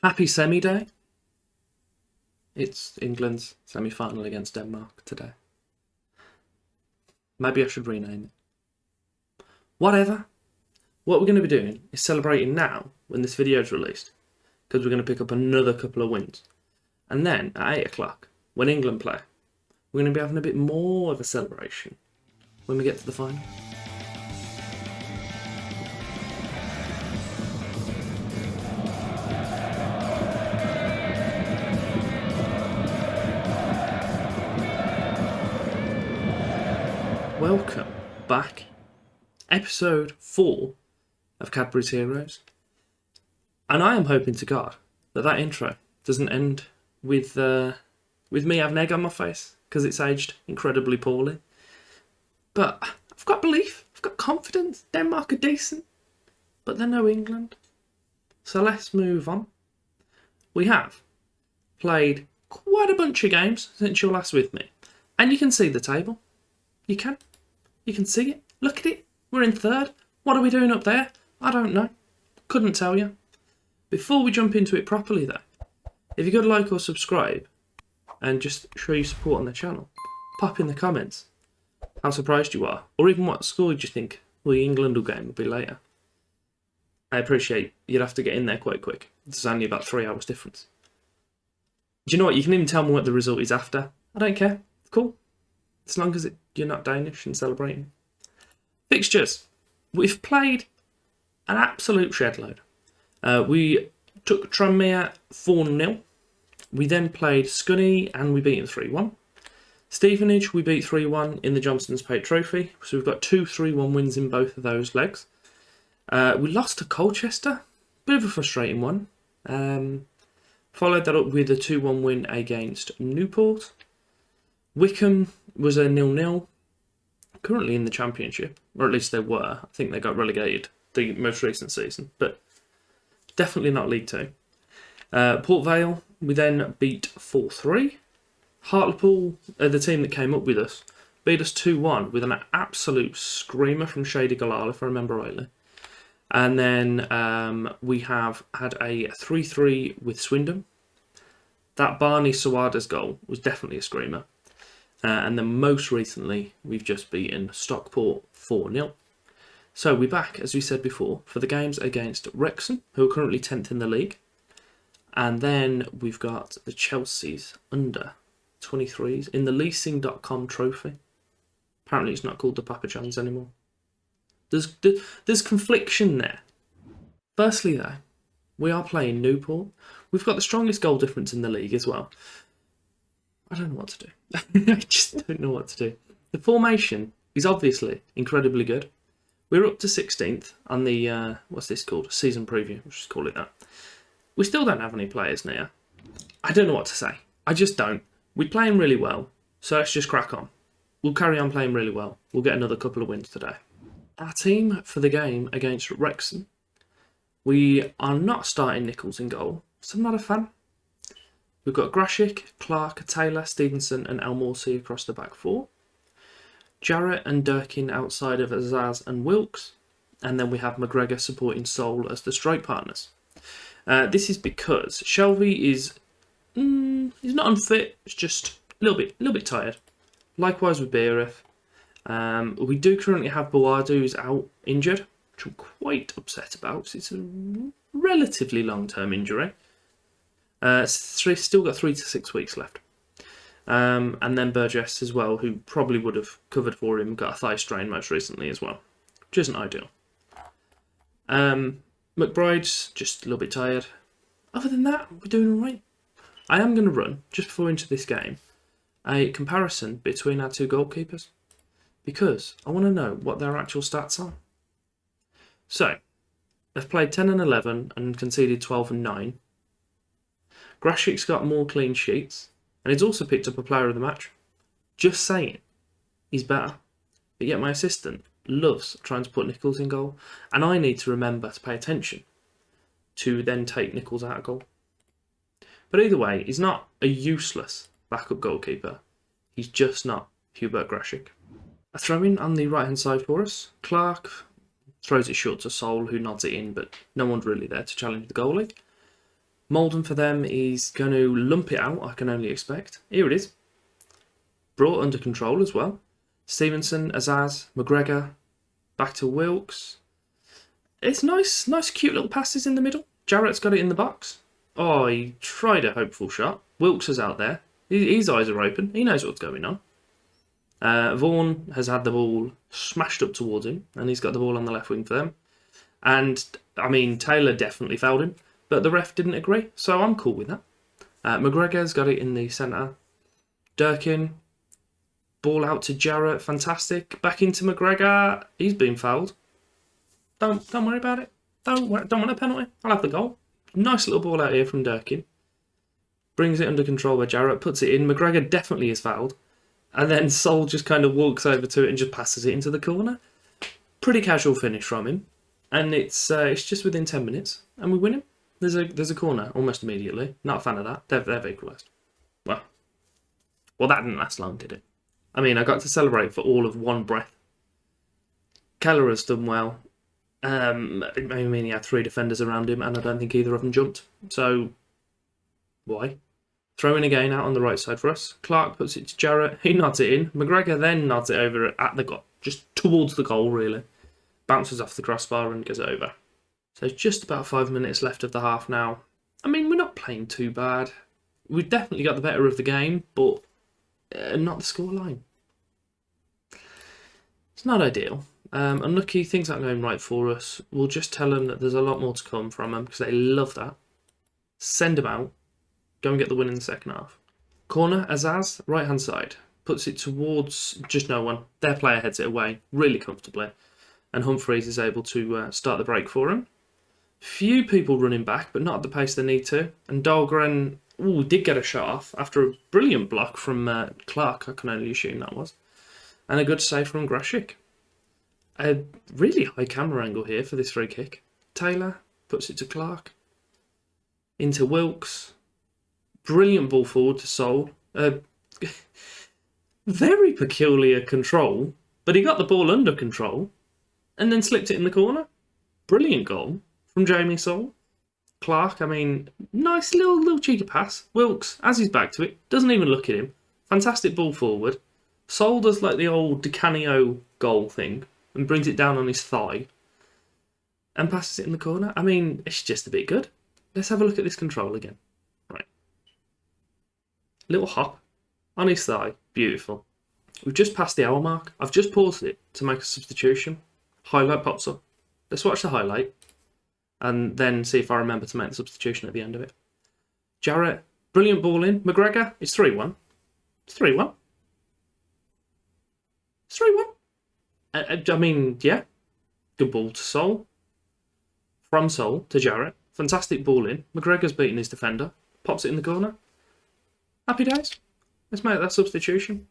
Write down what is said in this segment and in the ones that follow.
Happy semi-day. It's England's semi-final against Denmark today. Maybe I should rename it. Whatever. What we're going to be doing is celebrating now when this video is released, because we're going to pick up another couple of wins. And then at 8 o'clock, when England play, we're going to be having a bit more of a celebration when we get to the final. Welcome back. Episode 4 of Cadbury's Heroes. And I am hoping to God that intro doesn't end with me having egg on my face, because it's aged incredibly poorly. But I've got belief, I've got confidence. Denmark are decent, but they're no England. So let's move on. We have played quite a bunch of games since you were last with me. And you can see the table. You can see it. Look at it. We're in third. What are we doing up there? I don't know. Couldn't tell you. Before we jump into it properly though, if you could like or subscribe and just show your support on the channel, pop in the comments how surprised you are, or even what score do you think the England game will be later. I appreciate you'd have to get in there quite quick. There's only about 3 hours difference. Do you know what? You can even tell me what the result is after. I don't care. Cool. As long as you're not Danish and celebrating. Fixtures. We've played an absolute shed load. We took Tranmere 4-0. We then played Scunny and we beat them 3-1. Stevenage we beat 3-1 in the Johnson's Paint Trophy. So we've got 2 3-1 wins in both of those legs. We lost to Colchester. Bit of a frustrating one. Followed that up with a 2-1 win against Newport. Wickham was a 0-0. Currently in the Championship, or at least they were. I think they got relegated the most recent season, but definitely not League 2. Port Vale, we then beat 4-3. Hartlepool, the team that came up with us, beat us 2-1 with an absolute screamer from Shady Galal, if I remember rightly. And then we have had a 3-3 with Swindon. That Barney Sawada's goal was definitely a screamer. And then most recently, we've just beaten Stockport 4-0. So we're back, as we said before, for the games against Wrexham, who are currently 10th in the league. And then we've got the Chelsea's under-23s in the leasing.com trophy. Apparently it's not called the Papa John's anymore. There's confliction there. Firstly though, we are playing Newport. We've got the strongest goal difference in the league as well. I don't know what to do. I just don't know what to do. The formation is obviously incredibly good. We're up to 16th on the, what's this called? Season preview. Let's just call it that. We still don't have any players near. I don't know what to say. I just don't. We're playing really well, so let's just crack on. We'll carry on playing really well. We'll get another couple of wins today. Our team for the game against Wrexham. We are not starting Nichols in goal, so I'm not a fan. We've got Grashik, Clark, Taylor, Stevenson and Elmorsey across the back four. Jarrett and Durkin outside of Azaz and Wilkes. And then we have McGregor supporting Sol as the strike partners. This is because Shelby is he's not unfit, it's just a little bit tired. Likewise with Beerif. We do currently have Boadu who's out injured, which I'm quite upset about because it's a relatively long-term injury. Still got 3 to 6 weeks left. And then Burgess as well, who probably would have covered for him, got a thigh strain most recently as well, which isn't ideal. McBride's just a little bit tired. Other than that, we're doing all right. I am going to run, just before into this game, a comparison between our two goalkeepers, because I want to know what their actual stats are. So, they've played 10 and 11 and conceded 12 and 9. Grashik's got more clean sheets, and he's also picked up a player of the match. Just saying, he's better. But yet my assistant loves trying to put Nichols in goal, and I need to remember to pay attention to then take Nichols out of goal. But either way, he's not a useless backup goalkeeper. He's just not Hubert Grashik. A throw-in on the right-hand side for us. Clark throws it short to Sol, who nods it in, but no one's really there to challenge the goalie. Malden for them is going to lump it out, I can only expect. Here it is. Brought under control as well. Stevenson, Azaz, McGregor, back to Wilkes. It's nice, cute little passes in the middle. Jarrett's got it in the box. Oh, he tried a hopeful shot. Wilkes is out there. His eyes are open. He knows what's going on. Vaughan has had the ball smashed up towards him, and he's got the ball on the left wing for them. And, I mean, Taylor definitely fouled him, but the ref didn't agree, so I'm cool with that. McGregor's got it in the centre. Durkin, ball out to Jarrett, fantastic. Back into McGregor, he's been fouled. Don't worry about it. Don't want a penalty. I'll have the goal. Nice little ball out here from Durkin. Brings it under control by Jarrett, puts it in. McGregor definitely is fouled. And then Sol just kind of walks over to it and just passes it into the corner. Pretty casual finish from him. And it's just within 10 minutes. And we win him. There's a corner almost immediately. Not a fan of that. They've equalised. Well, that didn't last long, did it? I mean, I got to celebrate for all of one breath. Keller has done well. I mean, he had 3 defenders around him, and I don't think either of them jumped. So, why? Throw in again out on the right side for us. Clark puts it to Jarrett. He nods it in. McGregor then nods it over at the goal, just towards the goal, really. Bounces off the crossbar and goes over. So just about 5 minutes left of the half now. I mean, we're not playing too bad. We've definitely got the better of the game, but not the scoreline. It's not ideal. Unlucky, things aren't going right for us. We'll just tell them that there's a lot more to come from them because they love that. Send them out. Go and get the win in the second half. Corner, Azaz, right hand side. Puts it towards just no one. Their player heads it away really comfortably. And Humphreys is able to start the break for him. Few people running back, but not at the pace they need to. And Dahlgren did get a shot off after a brilliant block from Clark, I can only assume that was. And a good save from Grashik. A really high camera angle here for this free kick. Taylor puts it to Clark. Into Wilkes. Brilliant ball forward to Sol. Very peculiar control, but he got the ball under control and then slipped it in the corner. Brilliant goal from Jamie Sol. Clark, I mean, nice little cheeky pass. Wilkes, as he's back to it, doesn't even look at him. Fantastic ball forward. Sol does like the old Di Canio goal thing and brings it down on his thigh and passes it in the corner. I mean, it's just a bit good. Let's have a look at this control again. Right. Little hop on his thigh. Beautiful. We've just passed the hour mark. I've just paused it to make a substitution. Highlight pops up. Let's watch the highlight and then see if I remember to make the substitution at the end of it. Jarrett, brilliant ball in. McGregor, it's 3-1. It's 3-1. It's 3-1. I mean, yeah. Good ball to Sol. From Sol to Jarrett. Fantastic ball in. McGregor's beating his defender. Pops it in the corner. Happy days. Let's make that substitution.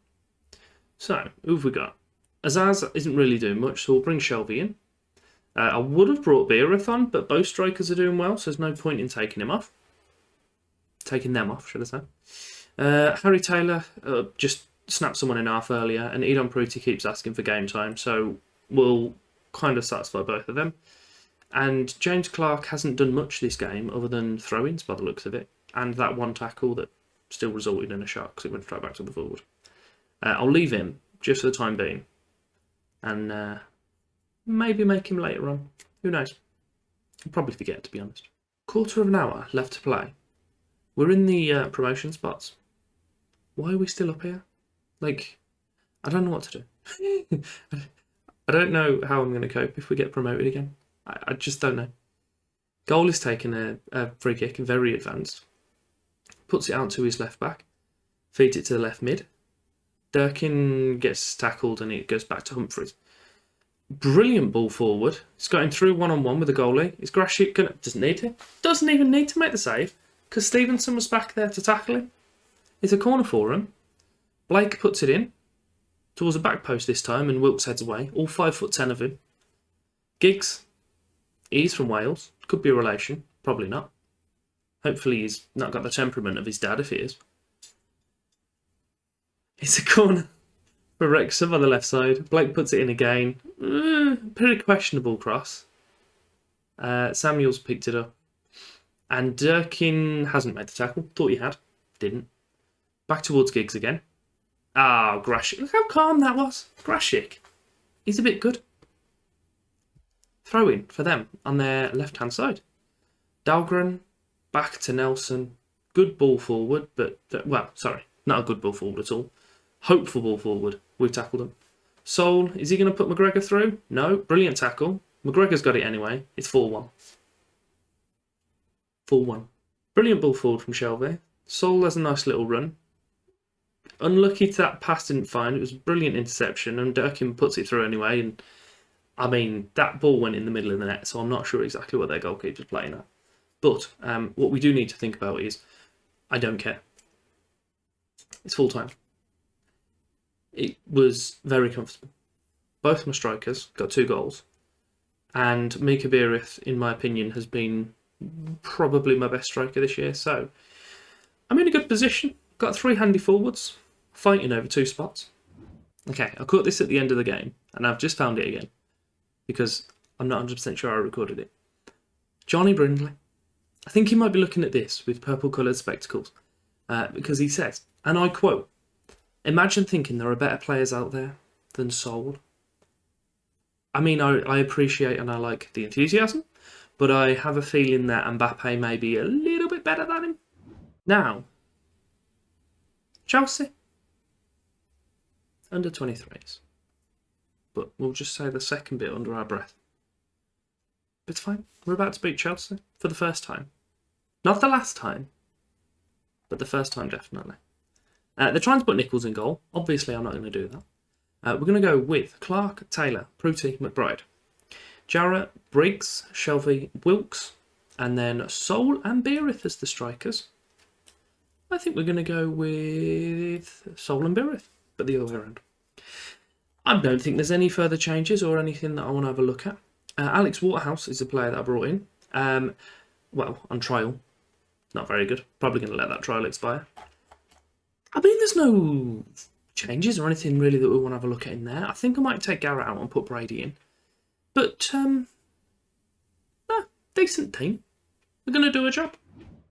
So, who have we got? Azaz isn't really doing much, so we'll bring Shelby in. I would have brought Beereth on, but both strikers are doing well, so there's no point in taking him off. Taking them off, should I say. Harry Taylor just snapped someone in half earlier, and Edon Pruti keeps asking for game time, so we'll kind of satisfy both of them. And James Clark hasn't done much this game other than throw-ins by the looks of it, and that one tackle that still resulted in a shot because it went straight back to the forward. I'll leave him just for the time being, and maybe make him later on. Who knows? I'll probably forget, to be honest. Quarter of an hour left to play. We're in the promotion spots. Why are we still up here? Like, I don't know what to do. I don't know how I'm going to cope if we get promoted again. I just don't know. Goal is taking a free kick, very advanced. Puts it out to his left back. Feeds it to the left mid. Durkin gets tackled and it goes back to Humphreys. Brilliant ball forward. He's got him through one-on-one with the goalie. Is Grashik gonna... Doesn't even need to make the save because Stevenson was back there to tackle him. It's a corner for him. Blake puts it in towards the back post this time and Wilkes heads away. All 5'10" of him. Giggs. He's from Wales. Could be a relation. Probably not. Hopefully he's not got the temperament of his dad if he is. It's a corner for Wrexham on the left side. Blake puts it in again. Pretty questionable cross. Samuels picked it up. And Durkin hasn't made the tackle. Thought he had. Didn't. Back towards Giggs again. Ah, Grashik. Look how calm that was. Grashik. He's a bit good. Throw in for them on their left-hand side. Dahlgren, back to Nelson. Good ball forward, but... well, sorry. Not a good ball forward at all. Hopeful ball forward. We've tackled him. Sol, is he going to put McGregor through? No. Brilliant tackle. McGregor's got it anyway. It's 4-1. 4-1. Brilliant ball forward from Shelby. Sol has a nice little run. Unlucky that pass didn't find. It was a brilliant interception, and Durkin puts it through anyway. And I mean, that ball went in the middle of the net, so I'm not sure exactly what their goalkeeper's playing at. But what we do need to think about is, I don't care. It's full time. It was very comfortable. Both my strikers got 2 goals, and Mika Beerith, in my opinion, has been probably my best striker this year. So I'm in a good position. Got 3 handy forwards, fighting over 2 spots. Okay, I caught this at the end of the game, and I've just found it again, because I'm not 100% sure I recorded it. Johnny Brindley. I think he might be looking at this with purple-coloured spectacles, because he says, and I quote, "Imagine thinking there are better players out there than Sol." I mean, I appreciate and I like the enthusiasm, but I have a feeling that Mbappe may be a little bit better than him. Now, Chelsea, under 23s. But we'll just say the second bit under our breath. But it's fine. We're about to beat Chelsea for the first time. Not the last time, but the first time definitely. They're trying to put Nichols in goal. Obviously, I'm not going to do that. We're going to go with Clark, Taylor, Pruty, McBride, Jarrett, Briggs, Shelby, Wilkes, and then Sol and Beerith as the strikers. I think we're going to go with Sol and Beerith, but the other way around. I don't think there's any further changes or anything that I want to have a look at. Alex Waterhouse is the player that I brought in. Well, on trial. Not very good. Probably going to let that trial expire. I mean, there's no changes or anything really that we want to have a look at in there. I think I might take Garrett out and put Brady in. But, no, decent team. We're going to do a job.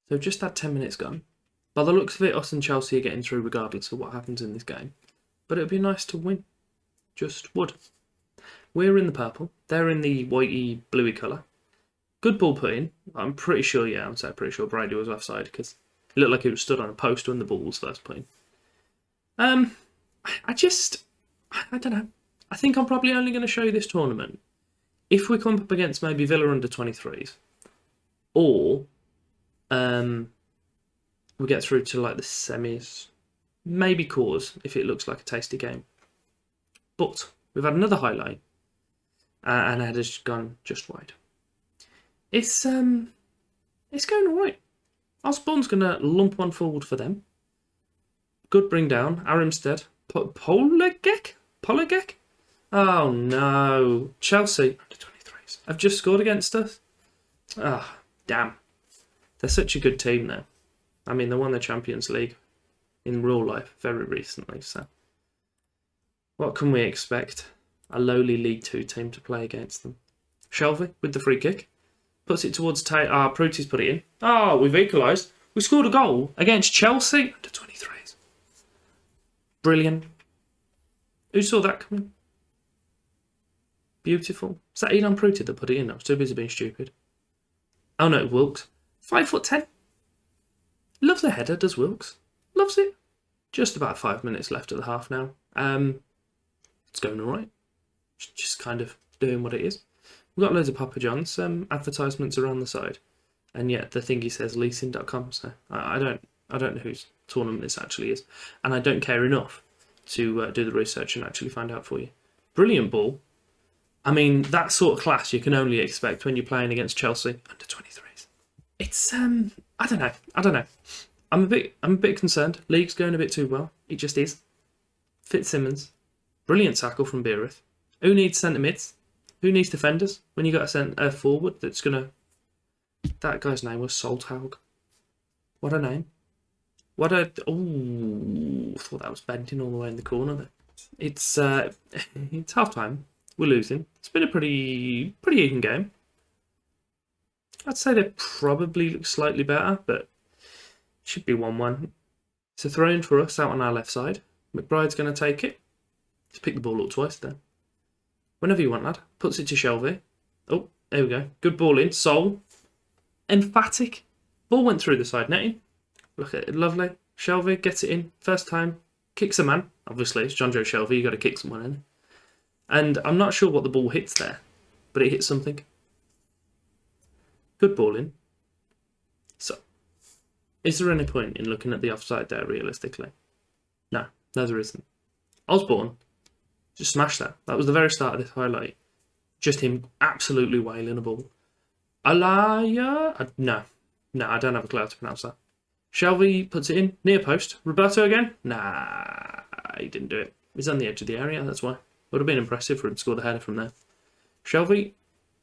So just had 10 minutes gone. By the looks of it, us and Chelsea are getting through regardless of what happens in this game. But it would be nice to win. Just would. We're in the purple. They're in the whitey, bluey colour. Good ball put in. I'm pretty sure, I'm pretty sure Brady was offside because it looked like he was stood on a post when the ball was first put in. I don't know. I think I'm probably only going to show you this tournament if we come up against maybe Villa under 23s, or we get through to like the semis, maybe quarters if it looks like a tasty game. But we've had another highlight, and it has gone just wide. It's going all right. Osborne's going to lump one forward for them. Good bring down. Arimstead. Polegek? Oh no. Chelsea, under 23s, have just scored against us. Ah, damn. They're such a good team now. I mean, they won the Champions League in real life very recently, so what can we expect? A lowly League 2 team to play against them. Shelby with the free kick. Puts it towards Pruty's put it in. Oh, we've equalised. We scored a goal against Chelsea under 23s. Brilliant. Who saw that coming? Beautiful. Is that Elon Pruty that put it in? I was too busy being stupid. Oh no, Wilkes. 5'10". Loves the header, does Wilkes. Loves it. Just about 5 minutes left of the half now. It's going alright. Just kind of doing what it is. We've got loads of Papa John's advertisements around the side, and yet the thingy says leasing.com, so I don't know whose tournament this actually is, and I don't care enough to do the research and actually find out for you. Brilliant ball. I mean, that sort of class you can only expect when you're playing against Chelsea under 23s. It's I don't know. I'm a bit concerned. League's going a bit too well. It just is. Fitzsimmons, brilliant tackle from Beerith. Who needs centre mids? Who needs defenders when you got a centre forward that's gonna? That guy's name was Solthaug. What a name! What a I thought that was Benton all the way in the corner there. It's half time. We're losing. It's been a pretty even game. I'd say they probably look slightly better, but should be 1-1. It's a throw in for us out on our left side. McBride's going to take it. Just pick the ball up twice then. Whenever you want, lad. Puts it to Shelby. Oh, there we go. Good ball in. Sol. Emphatic. Ball went through the side netting. Look at it. Lovely. Shelby gets it in. First time. Kicks a man. Obviously, it's John Joe Shelby. You've got to kick someone in. And I'm not sure what the ball hits there, but it hits something. Good ball in. So, is there any point in looking at the offside there realistically? No, there isn't. Osborne just smashed that. That was the very start of this highlight. Just him absolutely wailing a ball. Alaya? No, I don't have a clue how to pronounce that. Shelby puts it in, near post. Roberto again? Nah, he didn't do it. He's on the edge of the area, that's why. Would have been impressive for him to score the header from there. Shelby,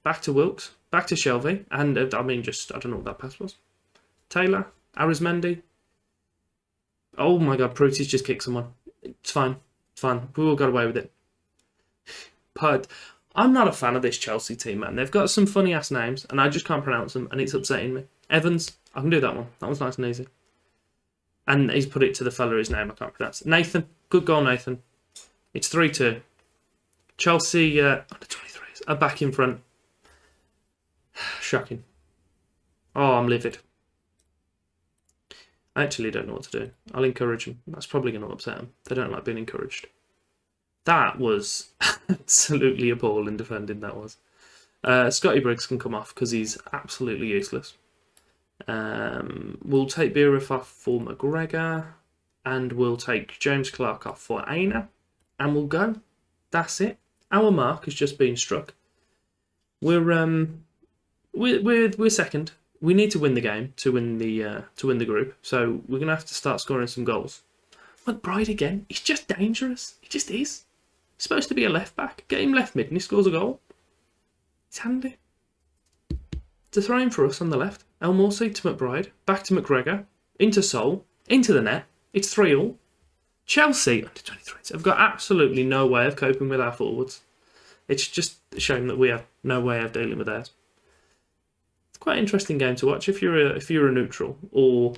back to Wilkes, back to Shelby, and I don't know what that pass was. Taylor, Arizmendi. Oh my god, Pruti's just kicked someone. It's fine. We all got away with it. But I'm not a fan of this Chelsea team, man. They've got some funny ass names, and I just can't pronounce them, and it's upsetting me. Evans, I can do that one. That one's nice and easy. And he's put it to the fella whose name I can't pronounce. Nathan, good goal, Nathan. It's 3-2. Chelsea under 23s are back in front. Shocking. Oh, I'm livid. I actually don't know what to do. I'll encourage them. That's probably going to upset them. They don't like being encouraged. That was absolutely appalling defending, that was. Scotty Briggs can come off because he's absolutely useless. We'll take Beerif off for McGregor. And we'll take James Clark off for Aina. And we'll go. That's it. Our mark has just been struck. We're second. We need to win the game to win the group. So we're gonna have to start scoring some goals. McBride again. He's just dangerous. He just is. He's supposed to be a left back. Get him left mid and he scores a goal. It's handy. It's a throw in for us on the left. El Morsi to McBride. Back to McGregor. Into Sol. Into the net. It's 3-3. Chelsea under 23s have got absolutely no way of coping with our forwards. It's just a shame that we have no way of dealing with theirs. It's quite an interesting game to watch if you're a neutral or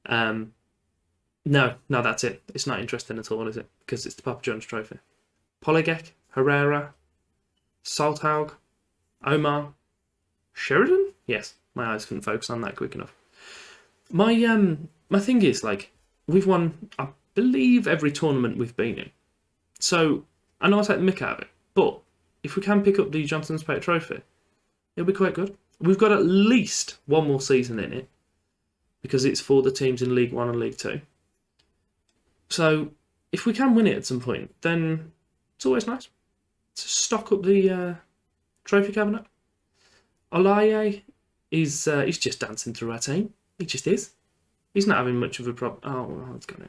no, that's it. It's not interesting at all, is it? Because it's the Papa John's Trophy. Poligek, Herrera, Salthaug, Omar, Sheridan. Yes, my eyes couldn't focus on that quick enough. My thing is, like, we've won, I believe, every tournament we've been in. So I know I take the mick out of it, but if we can pick up the Johnson Spate Trophy, it'll be quite good. We've got at least one more season in it because it's for the teams in League 1 and League 2. So if we can win it at some point, then it's always nice to stock up the trophy cabinet. Olaye is he's just dancing through our team. He just is. He's not having much of a problem. Oh, it's gone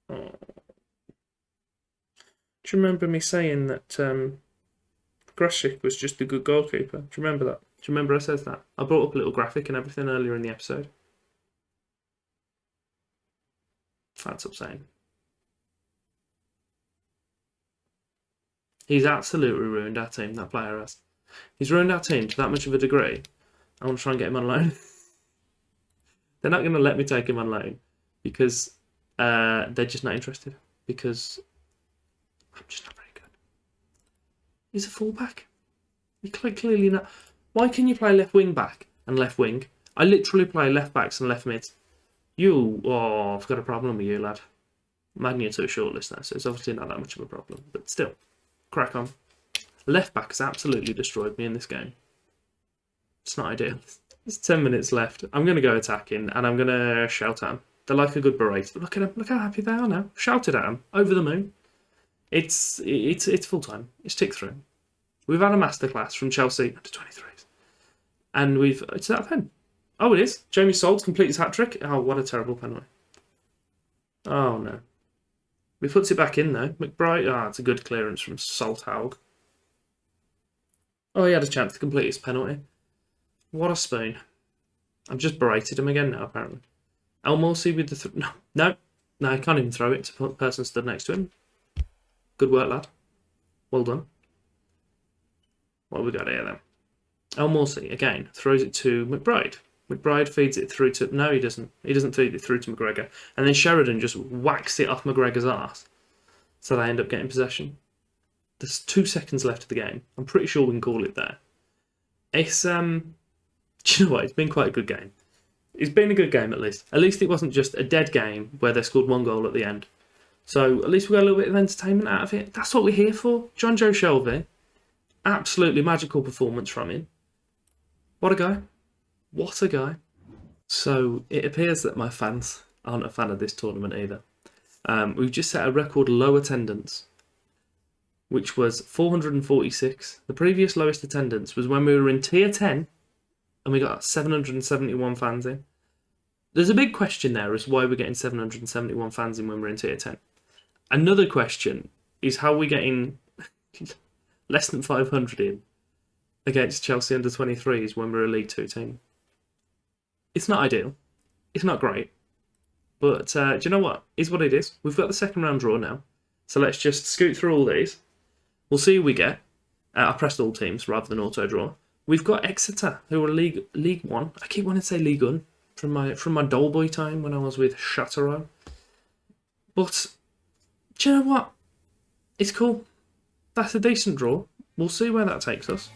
in. Oh. Do you remember me saying that Grashik was just a good goalkeeper? Do you remember that? Do you remember I said that? I brought up a little graphic and everything earlier in the episode. That's upsetting. He's absolutely ruined our team, that player has. He's ruined our team to that much of a degree. I want to try and get him on loan. They're not going to let me take him on loan because they're just not interested. Because I'm just not very good. He's a fullback. You're quite clearly not. Why can you play left wing back and left wing? I literally play left backs and left mids. I've got a problem with you, lad. I'm adding you to a short list now, so it's obviously not that much of a problem. But still, crack on. Left back has absolutely destroyed me in this game. It's not ideal. There's 10 minutes left. I'm going to go attacking and I'm going to shout at them. They're like a good berate. Look at them. Look how happy they are now. Shouted at them. Over the moon. It's full time. It's tick through. We've had a masterclass from Chelsea under 23s. And it's out of 10. Oh, it is. Jamie Salt's complete his hat-trick. Oh, what a terrible penalty. Oh, no. We puts it back in, though. McBride. It's a good clearance from Salthaug. Oh, he had a chance to complete his penalty. What a spoon. I've just berated him again now, apparently. El Morsi with the... No, he can't even throw it to the person stood next to him. Good work, lad. Well done. What have we got here, then? El Morsi, again, throws it to McBride. McBride feeds it through to... No, he doesn't. He doesn't feed it through to McGregor. And then Sheridan just whacks it off McGregor's arse. So they end up getting possession. There's 2 seconds left of the game. I'm pretty sure we can call it there. It's... do you know what? It's been quite a good game. It's been a good game, at least. At least it wasn't just a dead game where they scored 1 goal at the end. So at least we got a little bit of entertainment out of it. That's what we're here for. John Joe Shelby. Absolutely magical performance from him. What a guy. What a guy. So it appears that my fans aren't a fan of this tournament either. We've just set a record low attendance, which was 446. The previous lowest attendance was when we were in Tier 10 and we got 771 fans in. There's a big question there as why we're getting 771 fans in when we're in Tier 10. Another question is how we're getting less than 500 in against Chelsea U23s when we're a League 2 team. It's not ideal. It's not great. But do you know what? It's what it is. We've got the second round draw now. So let's just scoot through all these. We'll see who we get. I pressed all teams rather than auto draw. We've got Exeter, who are League 1. I keep wanting to say League 1 from my Doleboy time when I was with Châteauroux. But do you know what? It's cool. That's a decent draw. We'll see where that takes us.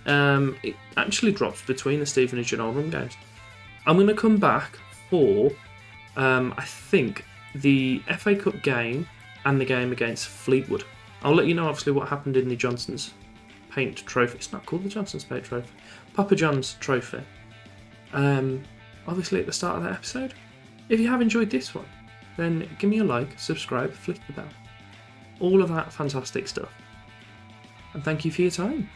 It actually drops between the Stevenage and Oldham games. I'm going to come back for, I think, the FA Cup game and the game against Fleetwood. I'll let you know, obviously, what happened in the Johnson's Paint Trophy. It's not called the Johnson's Paint Trophy. Papa John's Trophy. Obviously, at the start of that episode. If you have enjoyed this one, then give me a like, subscribe, flick the bell. All of that fantastic stuff. And thank you for your time.